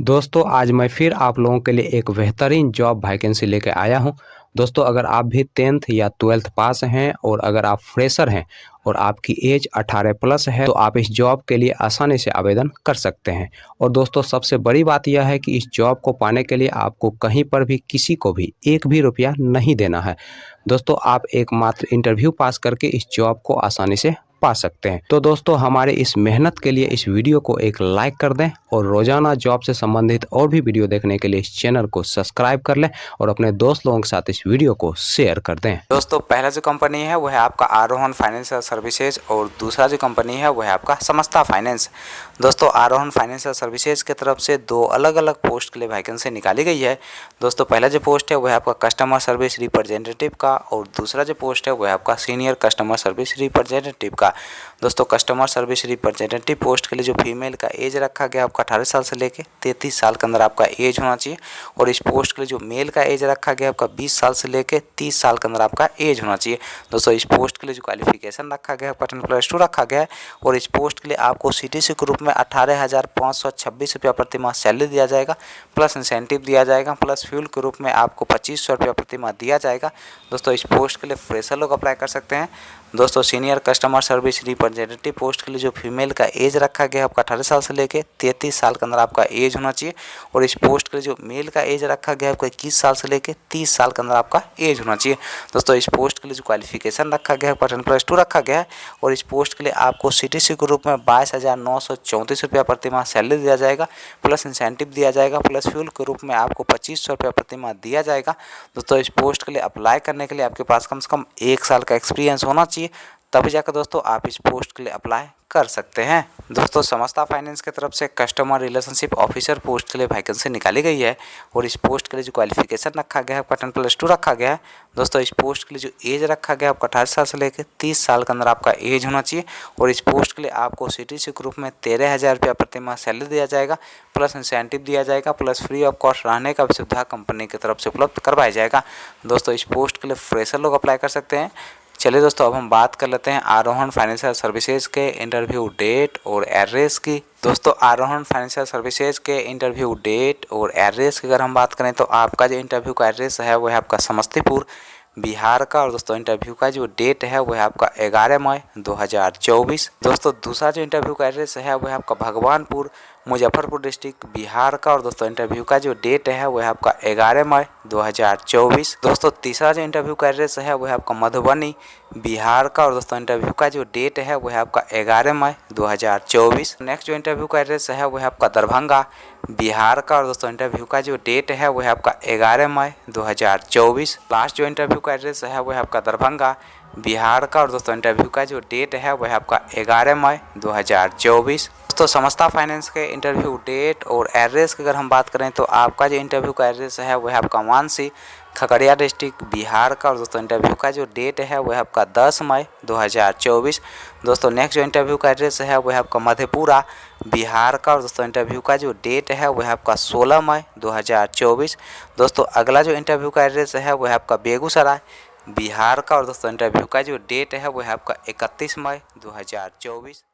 दोस्तों आज मैं फिर आप लोगों के लिए एक बेहतरीन जॉब वैकेंसी लेके आया हूं। दोस्तों अगर आप भी 10th या 12th पास हैं और अगर आप फ्रेशर हैं और आपकी एज 18 प्लस है तो आप इस जॉब के लिए आसानी से आवेदन कर सकते हैं। और दोस्तों सबसे बड़ी बात यह है कि इस जॉब को पाने के लिए आपको कहीं पर भी किसी को भी एक भी रुपया नहीं देना है। दोस्तों आप एकमात्र इंटरव्यू पास करके इस जॉब को आसानी से पा सकते हैं। तो दोस्तों हमारे इस मेहनत के लिए इस वीडियो को एक लाइक कर दें और रोजाना जॉब से संबंधित और भी वीडियो देखने के लिए इस चैनल को सब्सक्राइब कर लें और अपने दोस्त लोगों के साथ इस वीडियो को शेयर कर दें। दोस्तों पहला जो कंपनी है वो है आपका आरोहण फाइनेंशियल सर्विसेज और दूसरा जो कंपनी है वो है आपका समस्ता फाइनेंस। दोस्तों आरोहण फाइनेंशियल सर्विसेज की तरफ से दो अलग अलग पोस्ट के लिए वैकेंसी निकाली गई है। दोस्तों पहला जो पोस्ट है वो है आपका कस्टमर सर्विस रिप्रेजेंटेटिव का और दूसरा जो पोस्ट है वो है आपका सीनियर कस्टमर सर्विस रिप्रेजेंटेटिव का। दोस्तों कस्टमर सर्विस रिप्रेजेंटेटिव पोस्ट के लिए जो फीमेल का एज रखा गया आपका 18 साल से लेकर 33 साल के अंदर आपका एज होना चाहिए और इस पोस्ट के लिए जो मेल का एज रखा गया आपका 20 साल से लेकर 30 साल के अंदर आपका एज होना चाहिए। दोस्तों इस पोस्ट के लिए जो क्वालिफिकेशन रखा गया है 10+2 रखा गया है और इस पोस्ट के लिए आपको सीटीसी के रूप में 18,526 रुपया प्रति माह सैलरी दिया जाएगा, प्लस इंसेंटिव दिया जाएगा, प्लस फ्यूल के रूप में आपको 2500 रुपया प्रति माह दिया जाएगा। दोस्तों इस पोस्ट के लिए फ्रेशर लोग अप्लाई कर सकते हैं। दोस्तों senior customer service representative post के लिए जो फीमेल का एज रखा गया आपका 18 साल से लेकर 33 साल के अंदर आपका एज होना चाहिए और इस पोस्ट के लिए जो मेल का एज रखा गया आपका 21 साल से लेकर 30 साल के अंदर आपका एज होना चाहिए। दोस्तों इस पोस्ट के लिए जो क्वालिफिकेशन रखा गया है 10+2 रखा गया है और इस पोस्ट के लिए आपको सीटीसी के रूप में 22,934 रुपया प्रति माह सैलरी दिया जाएगा, प्लस इंसेंटिव दिया जाएगा, प्लस फ्यूल के रूप में आपको 2500 रुपया प्रति माह दिया जाएगा। दोस्तों इस पोस्ट के लिए अप्लाई करने के लिए आपके पास कम से कम 1 साल का एक्सपीरियंस होना चाहिए, तभी जाकर दोस्तों आप इस पोस्ट के लिए अप्लाई कर सकते हैं। दोस्तों समस्ता फाइनेंस की तरफ से कस्टमर रिलेशनशिप ऑफिसर पोस्ट के लिए वैकेंसी निकाली गई है और इस पोस्ट के लिए जो क्वालिफिकेशन रखा गया है 10+2 रखा गया है। दोस्तों इस पोस्ट के लिए जो एज रखा गया है आपका 18 साल से लेकर 30 साल के अंदर आपका एज होना चाहिए और इस पोस्ट के लिए आपको सीटीसी के रूप में 13,000 रुपया प्रति माह सैलरी दिया जाएगा, प्लस इंसेंटिव दिया जाएगा, प्लस फ्री ऑफ कॉस्ट रहने का सुविधा कंपनी की तरफ से उपलब्ध करवाया जाएगा। दोस्तों इस पोस्ट के लिए फ्रेशर लोग अप्लाई कर सकते हैं। चलिए दोस्तों अब हम बात कर लेते हैं आरोहण फाइनेंशियल सर्विसेज के इंटरव्यू डेट और एड्रेस की। दोस्तों आरोहण फाइनेंशियल सर्विसेज के इंटरव्यू डेट और एड्रेस की अगर हम बात करें तो आपका जो इंटरव्यू का एड्रेस है वो है आपका समस्तीपुर बिहार का और दोस्तों इंटरव्यू का जो डेट है वो है आपका 11 मई 2024। दोस्तों दूसरा जो इंटरव्यू का एड्रेस है वो है आपका भगवानपुर मुजफ्फरपुर डिस्ट्रिक्ट बिहार का और दोस्तों इंटरव्यू का जो डेट है वो है आपका 11 मई 2024। दोस्तों तीसरा जो इंटरव्यू का एड्रेस है वो है आपका मधुबनी बिहार का और दोस्तों इंटरव्यू का जो डेट है वो है आपका 11 मई 2024। नेक्स्ट जो इंटरव्यू का एड्रेस है वो है आपका दरभंगा बिहार का और दोस्तों इंटरव्यू का जो डेट है वो है आपका 11 मई 2024। लास्ट जो इंटरव्यू का एड्रेस है वो है आपका दरभंगा बिहार का और दोस्तों इंटरव्यू का जो डेट है वो है आपका 11 मई 2024। दोस्तों समस्ता फाइनेंस के इंटरव्यू डेट और एड्रेस की अगर हम बात करें तो आपका जो इंटरव्यू का एड्रेस है वो है आपका मानसी खगड़िया डिस्ट्रिक्ट बिहार का और दोस्तों इंटरव्यू का जो डेट है वो है आपका 10 मई 2024। दोस्तों नेक्स्ट जो इंटरव्यू का एड्रेस है वो है आपका मधेपुरा बिहार का और दोस्तों इंटरव्यू का जो डेट है वो है आपका 16 मई 2024। दोस्तों अगला जो इंटरव्यू का एड्रेस है वो है आपका बेगूसराय बिहार का और दोस्तों इंटरव्यू का जो डेट है वो है आपका 31 मई 2024।